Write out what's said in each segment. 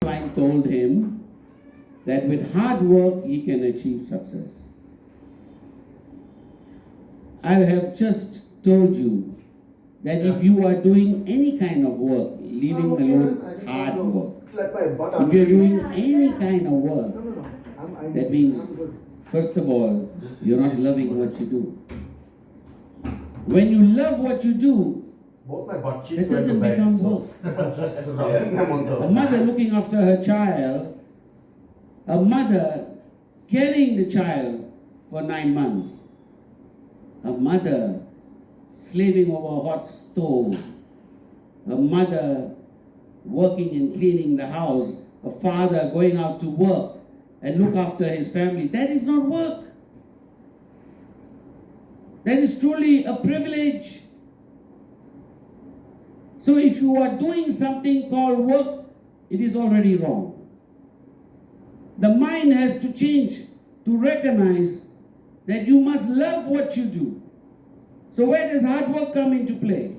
line told him that with hard work he can achieve success. I have just told you that if you are doing any kind of work, leaving alone hard work, if you're doing any kind of work, that means, first of all, you're not loving what you do. When you love what you do, it doesn't become work. A mother looking after her child, a mother carrying the child for 9 months, a mother slaving over a hot stove, a mother working and cleaning the house, a father going out to work and look after his family. That is not work. That is truly a privilege. So if you are doing something called work, it is already wrong. The mind has to change to recognize that you must love what you do. So where does hard work come into play?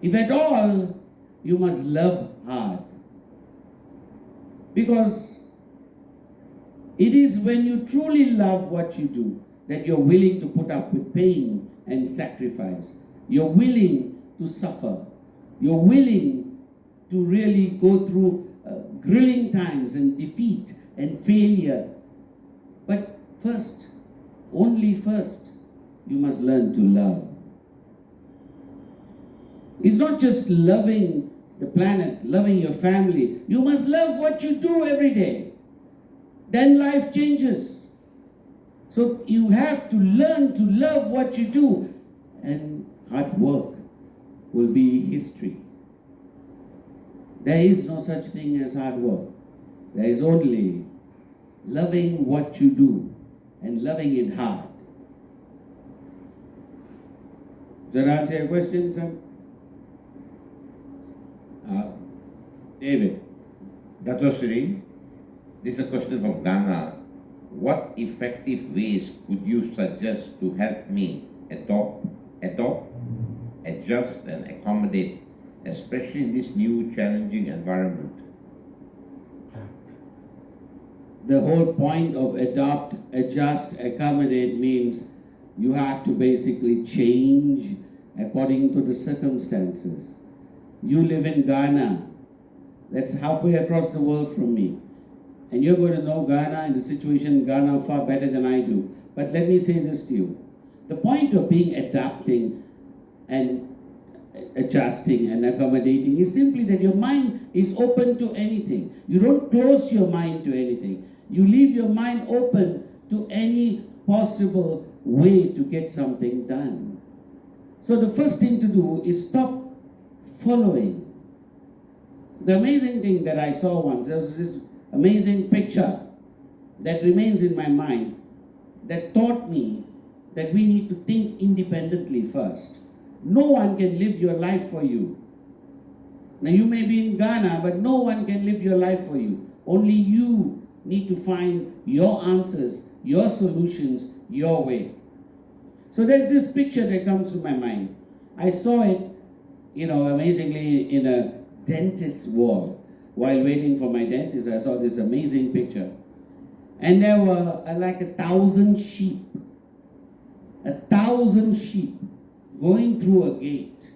If at all, you must love hard. Because it is when you truly love what you do that you're willing to put up with pain and sacrifice. You're willing to suffer. You're willing to really go through grilling times and defeat and failure. But first, only first, you must learn to love. It's not just loving the planet, loving your family. You must love what you do every day. Then life changes. So you have to learn to love what you do, and hard work will be history. There is no such thing as hard work. There is only loving what you do and loving it hard. Does that answer your question, son? David, Dato Sri, this is a question from Ghana. What effective ways could you suggest to help me adopt, adjust, and accommodate, especially in this new challenging environment? The whole point of adopt, adjust, accommodate means you have to basically change according to the circumstances. You live in Ghana. That's halfway across the world from me. And you're going to know Ghana and the situation in Ghana far better than I do. But let me say this to you. The point of being adapting and adjusting and accommodating is simply that your mind is open to anything. You don't close your mind to anything. You leave your mind open to any possible way to get something done. So the first thing to do is stop following. The amazing thing that I saw once, there was this amazing picture that remains in my mind that taught me that we need to think independently first. No one can live your life for you. Now you may be in Ghana, but no one can live your life for you. Only you need to find your answers, your solutions, your way. So there's this picture that comes to my mind. I saw it, amazingly in a dentist's wall. While waiting for my dentist, I saw this amazing picture. And there were like 1,000 sheep. 1,000 sheep going through a gate.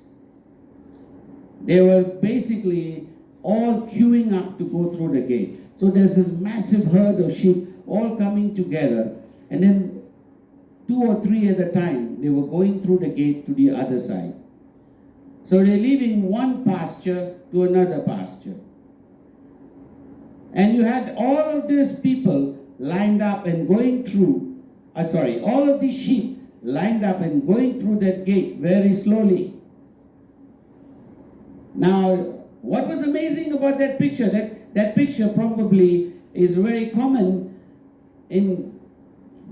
They were basically all queuing up to go through the gate. So there's this massive herd of sheep all coming together. And then 2 or 3 at a time, they were going through the gate to the other side. So they're leaving one pasture to another pasture. And you had all of these people lined up and going through, all of these sheep lined up and going through that gate very slowly. Now, what was amazing about that picture, that picture probably is very common in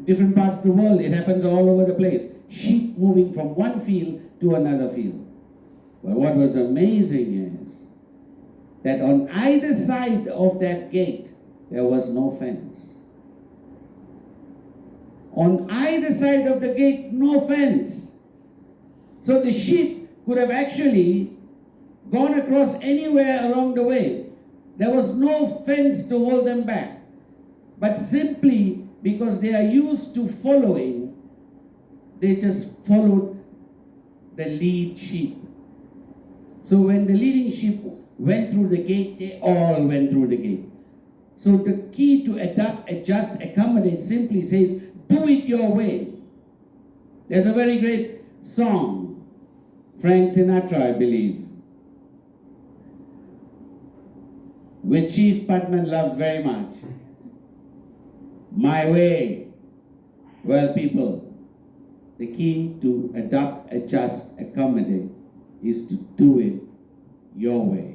different parts of the world. It happens all over the place. Sheep moving from one field to another field. But what was amazing is that on either side of that gate, there was no fence. On either side of the gate, no fence. So the sheep could have actually gone across anywhere along the way. There was no fence to hold them back. But simply because they are used to following, they just followed the lead sheep. So when the leading sheep went through the gate, they all went through the gate. So the key to adapt, adjust, accommodate simply says, do it your way. There's a very great song, Frank Sinatra, I believe, which Chief Putman loves very much. My way. Well, people, the key to adapt, adjust, accommodate is to do it your way.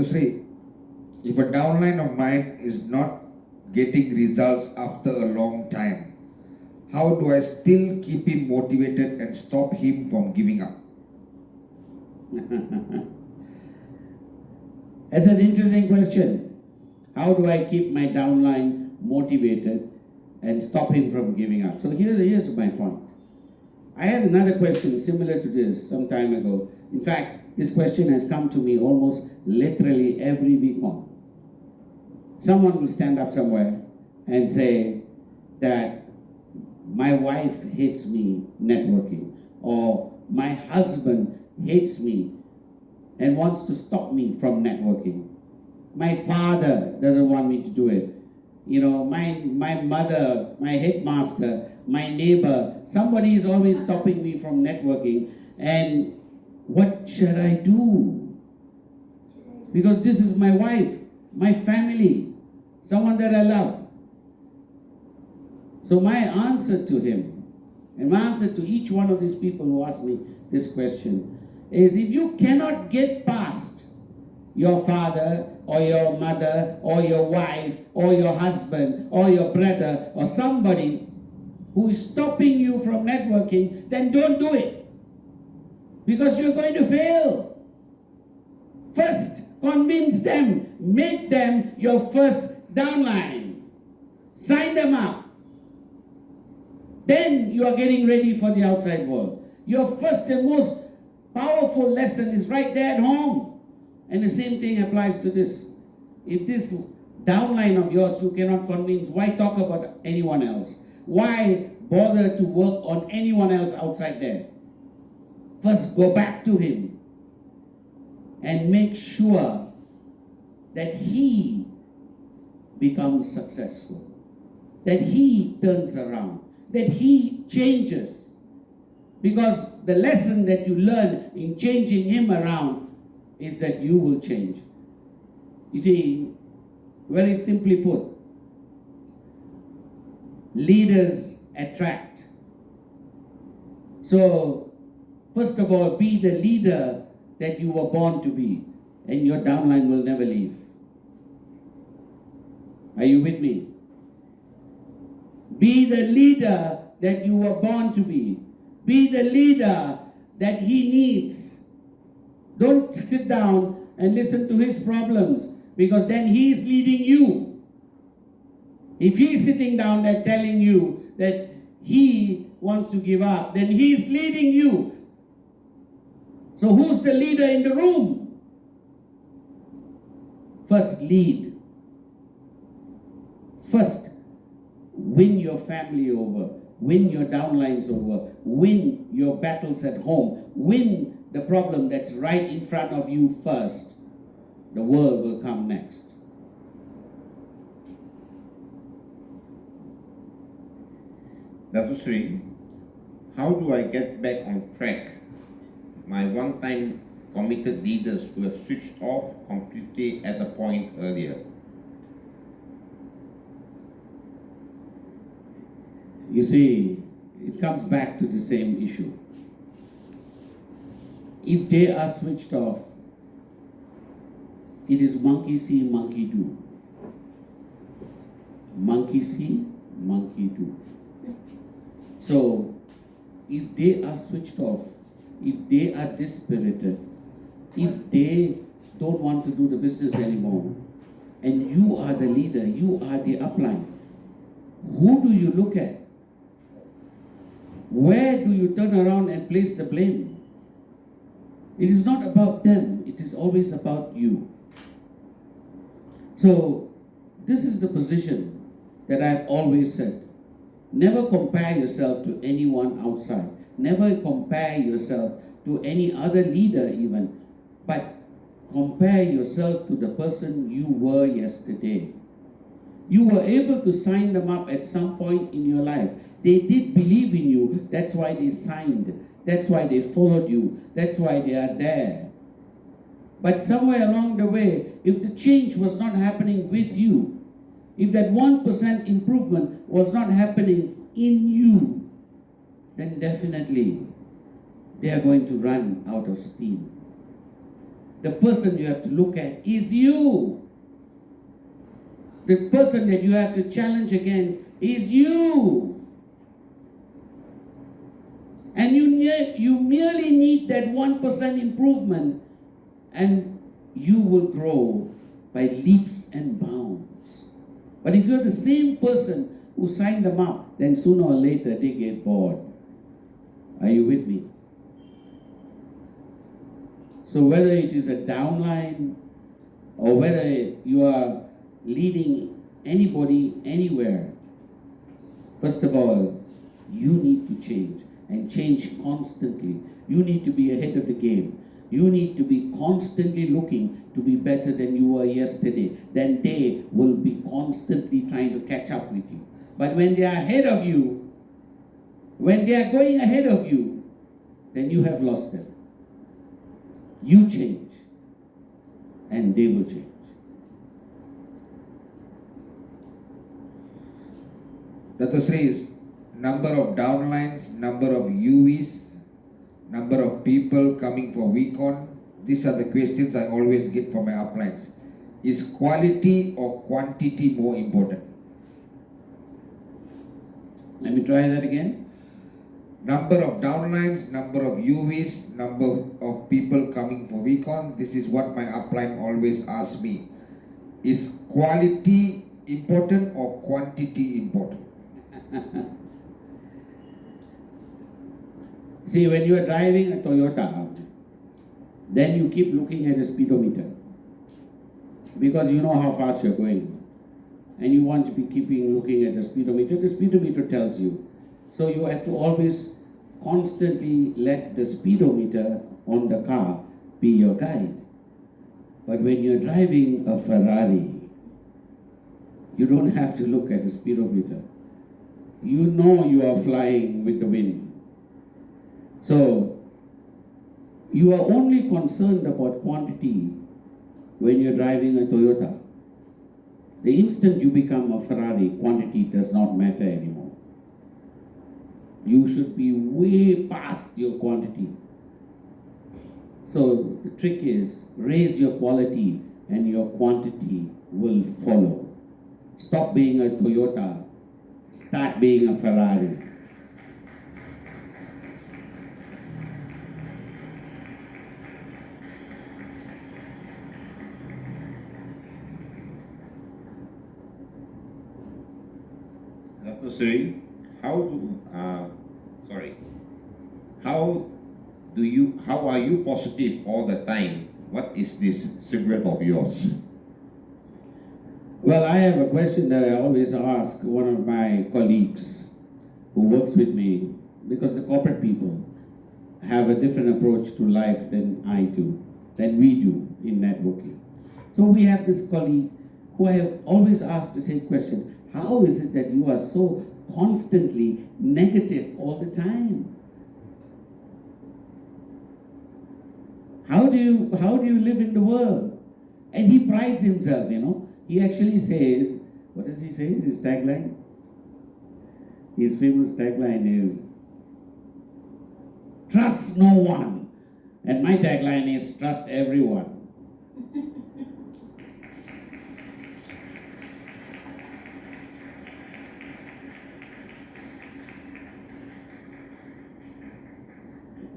Sri, if a downline of mine is not getting results after a long time, how do I still keep him motivated and stop him from giving up? That's an interesting question. How do I keep my downline motivated and stop him from giving up? So here's my point. I had another question similar to this some time ago. In fact, this question has come to me almost literally every week on. Someone will stand up somewhere and say that my wife hates me networking, or my husband hates me and wants to stop me from networking. My father doesn't want me to do it. You know, my mother, my headmaster, my neighbor, somebody is always stopping me from networking. And what should I do? Because this is my wife, my family, someone that I love. So my answer to him, and my answer to each one of these people who ask me this question, is if you cannot get past your father or your mother or your wife or your husband or your brother or somebody who is stopping you from networking, then don't do it. Because you're going to fail. First, convince them. Make them your first downline. Sign them up. Then you are getting ready for the outside world. Your first and most powerful lesson is right there at home. And the same thing applies to this. If this downline of yours you cannot convince, why talk about anyone else? Why bother to work on anyone else outside there? First, go back to him and make sure that he becomes successful, that he turns around, that he changes. Because the lesson that you learn in changing him around is that you will change. You see, very simply put, leaders attract. So, first of all, be the leader that you were born to be, and your downline will never leave. Are you with me? Be the leader that you were born to be. Be the leader that he needs. Don't sit down and listen to his problems, because then he is leading you. If he is sitting down there telling you that he wants to give up, then he is leading you. So who's the leader in the room? First, lead. First, win your family over. Win your downlines over. Win your battles at home. Win the problem that's right in front of you first. The world will come next. Dr. Sri, how do I get back on track my one-time committed leaders who have switched off completely at the point earlier? You see, it comes back to the same issue. If they are switched off, it is monkey see, monkey do. Monkey see, monkey do. So, if they are switched off, if they are dispirited, if they don't want to do the business anymore, and you are the leader, you are the upline, who do you look at? Where do you turn around and place the blame? It is not about them, it is always about you. So, this is the position that I've always said. Never compare yourself to anyone outside. Never compare yourself to any other leader, even. But compare yourself to the person you were yesterday. You were able to sign them up at some point in your life. They did believe in you. That's why they signed. That's why they followed you. That's why they are there. But somewhere along the way, if the change was not happening with you, if that 1% improvement was not happening in you, then definitely they are going to run out of steam. The person you have to look at is you. The person that you have to challenge against is you. And you merely need that 1% improvement, and you will grow by leaps and bounds. But if you're the same person who signed them up, then sooner or later they get bored. Are you with me? So whether it is a downline or whether you are leading anybody anywhere, first of all, you need to change, and change constantly. You need to be ahead of the game. You need to be constantly looking to be better than you were yesterday. Then they will be constantly trying to catch up with you. But when they are ahead of you, when they are going ahead of you, then you have lost them. You change, and they will change. Dr. Sri's number of downlines, number of UVs, number of people coming for week-on. These are the questions I always get from my uplines. Is quality or quantity more important? Let me try that again. Number of downlines, number of UVs, number of people coming for week-on. This is what my upline always asks me. Is quality important or quantity important? See, when you are driving a Toyota, then you keep looking at the speedometer because you know how fast you're going, and you want to be keeping looking at the speedometer. The speedometer tells you. So you have to always constantly let the speedometer on the car be your guide. But when you're driving a Ferrari, you don't have to look at the speedometer. You know you are flying with the wind. So you are only concerned about quantity when you're driving a Toyota. The instant you become a Ferrari, quantity does not matter anymore. You should be way past your quantity. So the trick is raise your quality and your quantity will follow. Stop being a Toyota, start being a Ferrari. Dr. Sri, how are you positive all the time? What is this secret of yours? Well, I have a question that I always ask one of my colleagues who works with me, because the corporate people have a different approach to life than we do in networking. So we have this colleague who I have always asked the same question: how is it that you are so constantly negative all the time? How do you live in the world? And he prides himself, He actually says, what does he say? His tagline? His famous tagline is, trust no one. And my tagline is, trust everyone.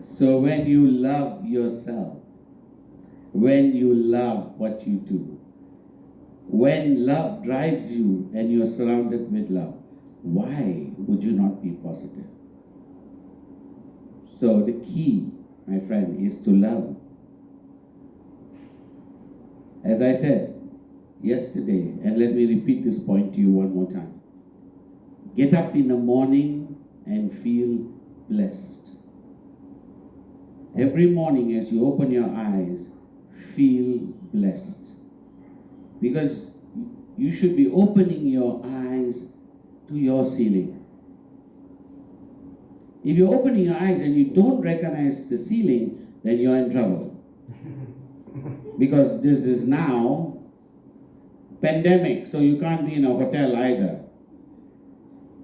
So when you love yourself, when you love what you do, when love drives you and you're surrounded with love, why would you not be positive? So the key, my friend, is to love As I said yesterday, and let me repeat this point to you one more time. Get up in the morning and feel blessed. Every morning as you open your eyes, feel blessed. Because you should be opening your eyes to your ceiling. If you're opening your eyes and you don't recognize the ceiling, then you're in trouble. Because this is now pandemic, so you can't be in a hotel either.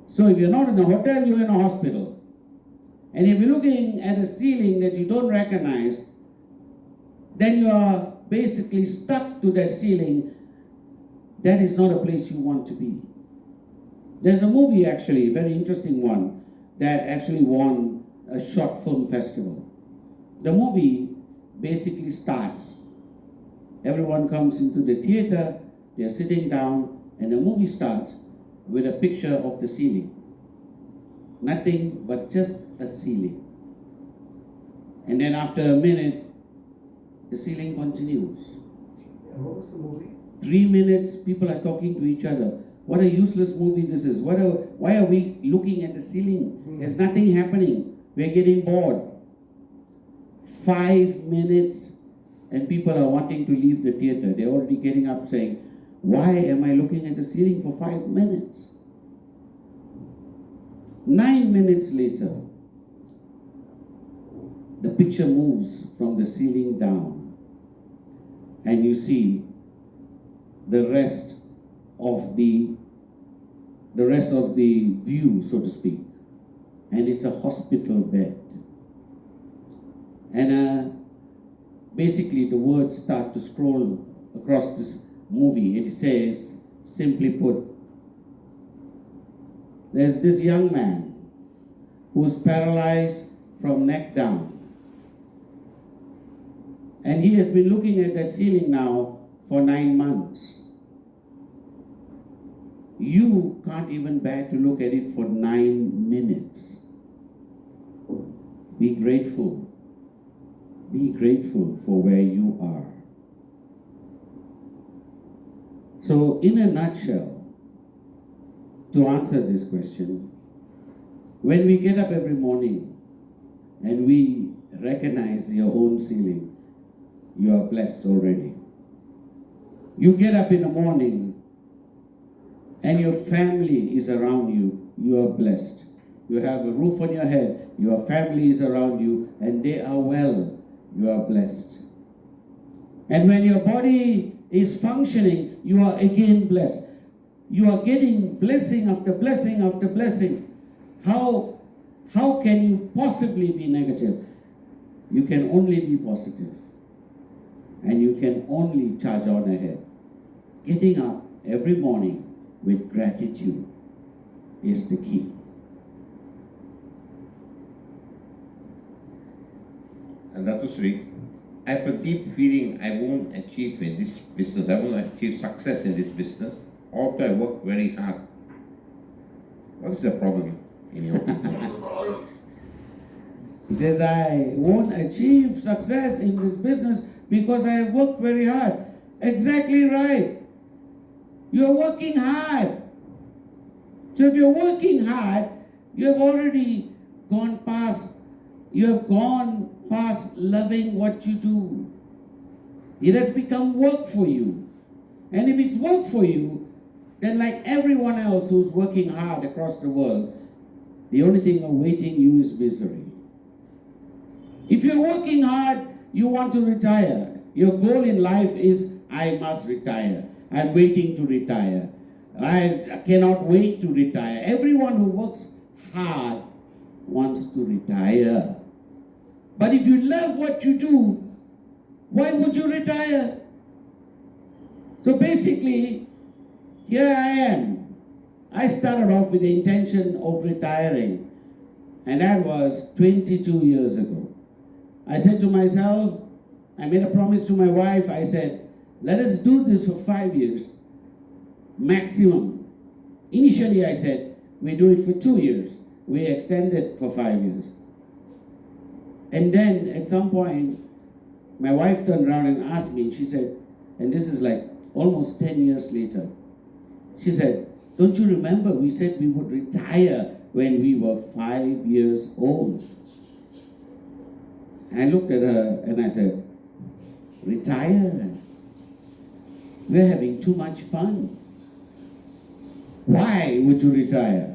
So if you're not in a hotel, you're in a hospital. And if you're looking at a ceiling that you don't recognize, then you are basically stuck to that ceiling. That is not a place you want to be. There's a movie actually, a very interesting one, that actually won a short film festival. The movie basically starts. Everyone comes into the theater, they're sitting down, and the movie starts with a picture of the ceiling. Nothing but just a ceiling. And then after a minute, the ceiling continues. What was the movie? 3 minutes, people are talking to each other. What a useless movie this is. Why are we looking at the ceiling? There's nothing happening. We're getting bored. 5 minutes, and people are wanting to leave the theater. They're already getting up saying, why am I looking at the ceiling for 5 minutes? 9 minutes later, the picture moves from the ceiling down, and you see the rest of the view, so to speak, and it's a hospital bed. And basically the words start to scroll across this movie. It says, simply put, there's this young man who's paralyzed from neck down. And he has been looking at that ceiling now for 9 months. You can't even bear to look at it for 9 minutes. Be grateful. Be grateful for where you are. So, in a nutshell, to answer this question, when we get up every morning and we recognize your own ceiling, you are blessed already. You get up in the morning and your family is around you, you are blessed. You have a roof on your head, your family is around you, and they are well, you are blessed. And when your body is functioning, you are again blessed. You are getting blessing after blessing after blessing. How can you possibly be negative? You can only be positive. And you can only charge on ahead. Getting up every morning with gratitude is the key. And Dato Sri, I have a deep feeling I won't achieve in this business, I won't achieve success in this business, although I work very hard. What is the problem in your opinion? He says, I won't achieve success in this business because I have worked very hard. Exactly right. You are working hard. So if you're working hard, you have already gone past loving what you do. It has become work for you. And if it's work for you, then like everyone else who's working hard across the world, the only thing awaiting you is misery. If you're working hard, you want to retire. Your goal in life is, I must retire. I'm waiting to retire. I cannot wait to retire. Everyone who works hard wants to retire. But if you love what you do, why would you retire? So basically, here I am. I started off with the intention of retiring, and that was 22 years ago. I said to myself, I made a promise to my wife, I said, let us do this for 5 years, maximum. Initially I said, we do it for 2 years. We extended for 5 years. And then at some point, my wife turned around and asked me, she said, and this is like almost 10 years later. She said, "Don't you remember we said we would retire when we were 5 years old?" I looked at her and I said, "Retire? We're having too much fun. Why would you retire?"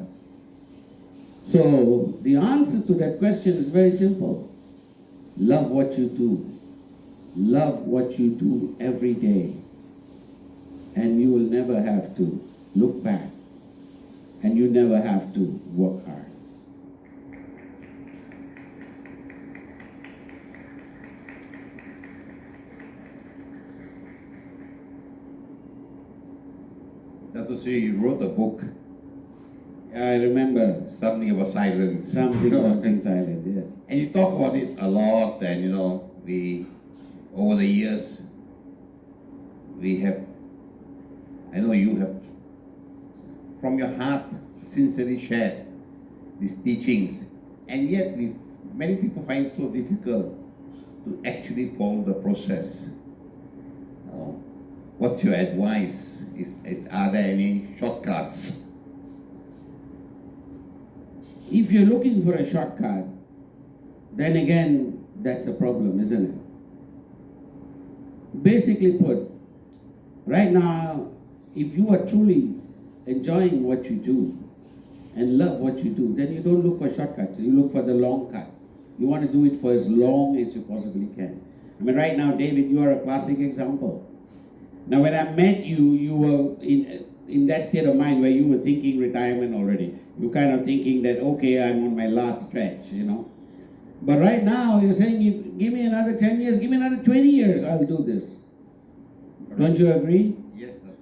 So the answer to that question is very simple. Love what you do. Love what you do every day. And you will never have to look back. And you never have to work hard. Dr. Sri, you wrote a book, I remember Something About Silence. something silent, yes. And you talk about it a lot, and we, over the years, I know you have, from your heart, sincerely shared these teachings, and yet many people find it so difficult to actually follow the process. What's your advice? Are there any shortcuts? If you're looking for a shortcut, then again, that's a problem, isn't it? Basically put, right now, if you are truly enjoying what you do and love what you do, then you don't look for shortcuts, you look for the long cut. You want to do it for as long as you possibly can. I mean, right now, David, you are a classic example. Now, when I met you, you were in that state of mind where you were thinking retirement already. You're kind of thinking that, okay, I'm on my last stretch, But right now, you're saying, give me another 10 years, give me another 20 years, I'll do this. Don't you agree? Yes, sir.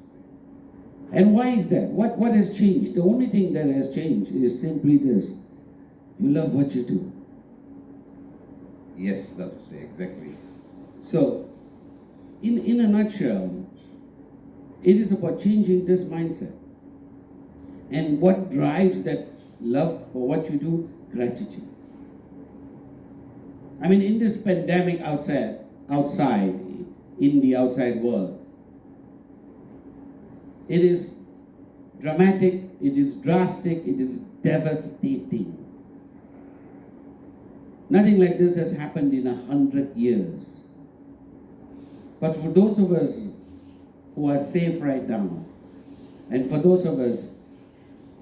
And why is that? What has changed? The only thing that has changed is simply this. You love what you do. Yes, Dr. Sri, exactly. So, in a nutshell, it is about changing this mindset. And what drives that love for what you do? Gratitude. I mean, in this pandemic outside, in the outside world, it is dramatic, it is drastic, it is devastating. Nothing like this has happened in 100 years. But for those of us who are safe right now, and for those of us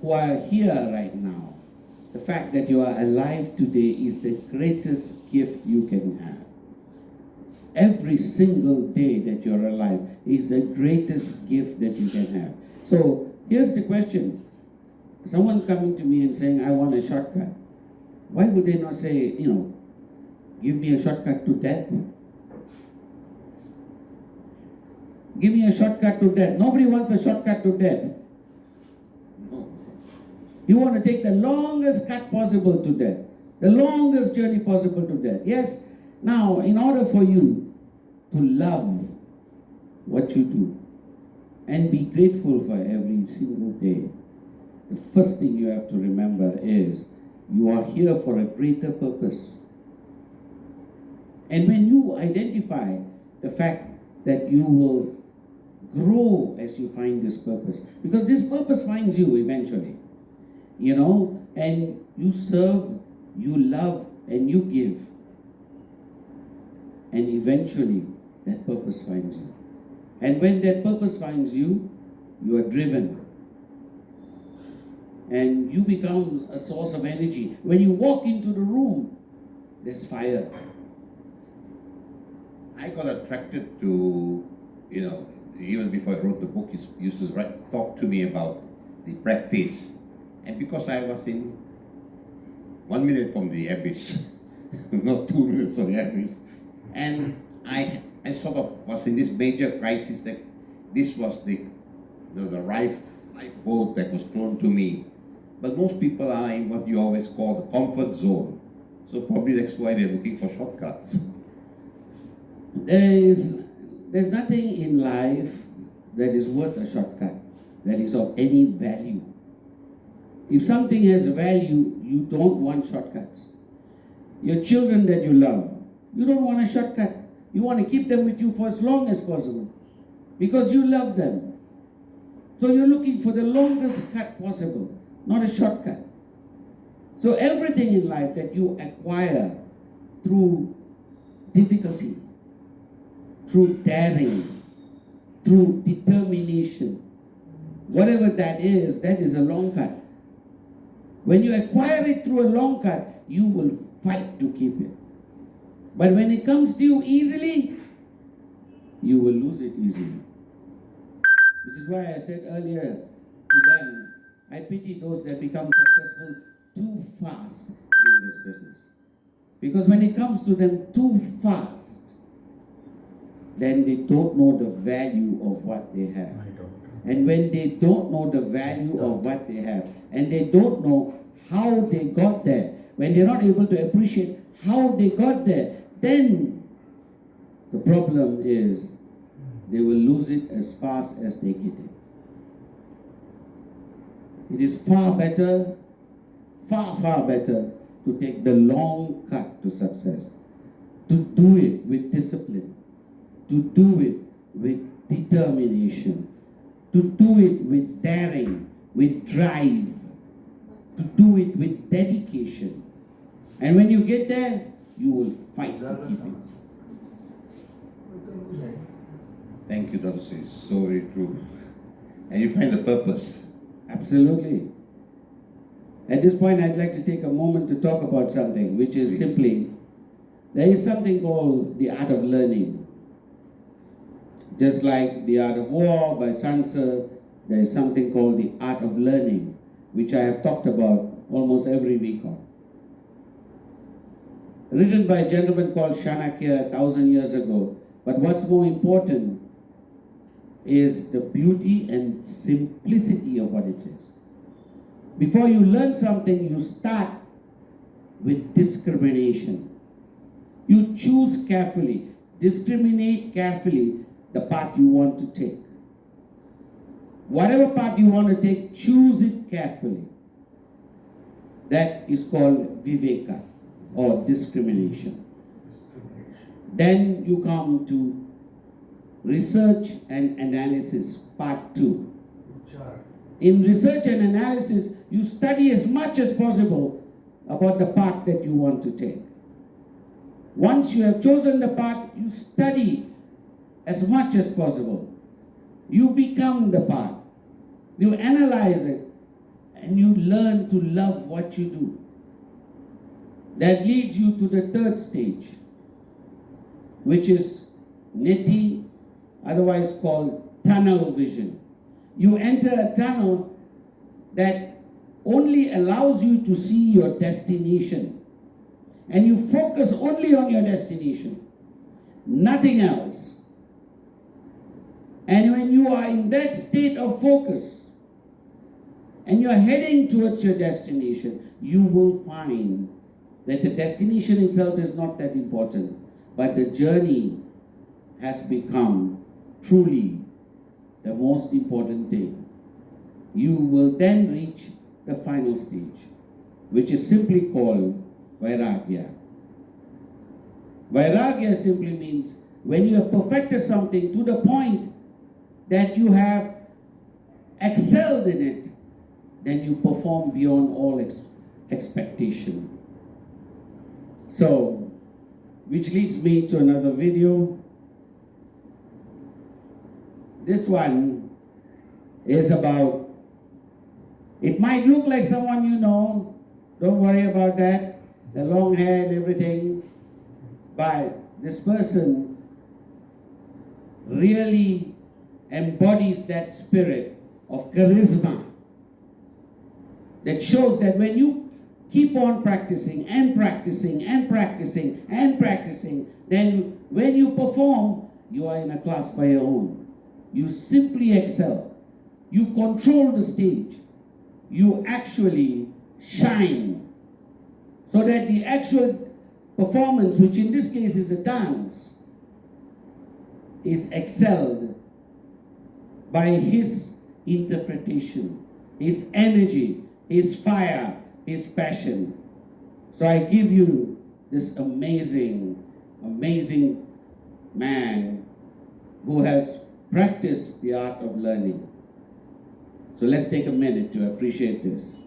who are here right now, the fact that you are alive today is the greatest gift you can have. Every single day that you're alive is the greatest gift that you can have. So here's the question. Someone coming to me and saying, I want a shortcut. Why would they not say, give me a shortcut to death? Give me a shortcut to death. Nobody wants a shortcut to death. No. You want to take the longest cut possible to death. The longest journey possible to death. Yes. Now, in order for you to love what you do and be grateful for every single day, the first thing you have to remember is you are here for a greater purpose. And when you identify the fact that you will grow as you find this purpose, because this purpose finds you eventually, and you serve, you love, and you give. And eventually, that purpose finds you. And when that purpose finds you, you are driven. And you become a source of energy. When you walk into the room, there's fire. I got attracted to, even before I wrote the book, you used to talk to me about the practice. And because I was in 1 minute from the abyss, not 2 minutes from the abyss, and I sort of was in this major crisis that this was the lifeboat that was thrown to me. But most people are in what you always call the comfort zone. So probably that's why they're looking for shortcuts. There's nothing in life that is worth a shortcut, that is of any value. If something has value, you don't want shortcuts. Your children that you love, you don't want a shortcut. You want to keep them with you for as long as possible. because you love them. So you're looking for the longest cut possible, not a shortcut. So everything in life that you acquire through difficulty, through daring, through determination, whatever that is a long cut. When you acquire it through a long cut, you will fight to keep it. But when it comes to you easily, you will lose it easily. Which is why I said earlier to them, I pity those that become successful too fast in this business. Because when it comes to them too fast, then they don't know the value of what they have. And when they don't know the value of what they have, and they don't know how they got there, when they're not able to appreciate how they got there, then the problem is they will lose it as fast as they get it. It is far better, far better to take the long cut to success, to do it with discipline, to do it with determination, to do it with daring, with drive, to do it with dedication. And when you get there, you will fight to keep it. Thank you, Dr. Sri. So very true. And you find the purpose. Absolutely. At this point, I'd like to take a moment to talk about something, which is Please. simply, there is something called the art of learning. Just like the art of war by Sun Tzu, there is something called the art of learning, which I have talked about almost every week on. Written by a gentleman called Chanakya 1,000 years ago. But what's more important is the beauty and simplicity of what it says. Before you learn something, you start with discrimination. You choose carefully, discriminate carefully the path you want to take. Whatever path you want to take, choose it carefully. That is called viveka, or discrimination. Then you come to research and analysis, part 2. In research and analysis, you study as much as possible about the path that you want to take. Once you have chosen the path, you study as much as possible. You become the path. You analyze it, and you learn to love what you do. That leads you to the 3rd stage, which is neti, otherwise called tunnel vision. You enter a tunnel that only allows you to see your destination. And you focus only on your destination, nothing else. And when you are in that state of focus, and you are heading towards your destination, you will find that the destination itself is not that important, but the journey has become truly the most important thing. You will then reach the final stage, which is simply called Vairagya. Vairagya simply means when you have perfected something to the point that you have excelled in it, then you perform beyond all expectation. So, which leads me to another video. This one is about, it might look like someone you know, don't worry about that, the long hair and everything, but this person really embodies that spirit of charisma that shows that when you keep on practicing and practicing and practicing and practicing, then when you perform, you are in a class by your own. You simply excel. You control the stage. You actually shine. So that the actual performance, which in this case is a dance, is excelled by his interpretation, his energy, his fire, his passion. So I give you this amazing, amazing man who has practice the art of learning. So let's take a minute to appreciate this.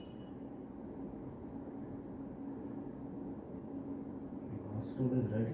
Costume is ready.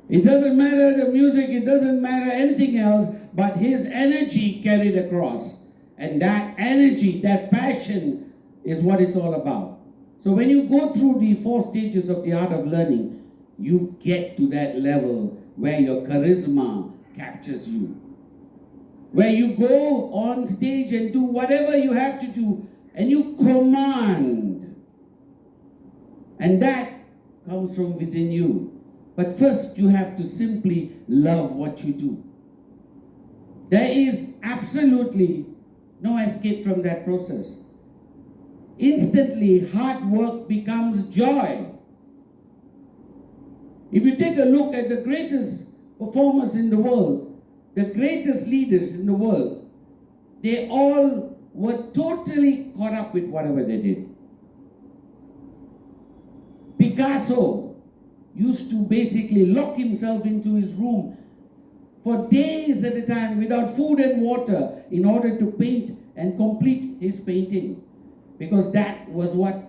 It doesn't matter the music, it doesn't matter anything else, but his energy carried across. And that energy, that passion is what it's all about. So when you go through the 4 stages of the art of learning, you get to that level where your charisma captures you. Where you go on stage and do whatever you have to do and you command. And that comes from within you. But first, you have to simply love what you do. There is absolutely no escape from that process. Instantly, hard work becomes joy. If you take a look at the greatest performers in the world, the greatest leaders in the world, they all were totally caught up with whatever they did. Picasso used to basically lock himself into his room for days at a time without food and water in order to paint and complete his painting, because that was what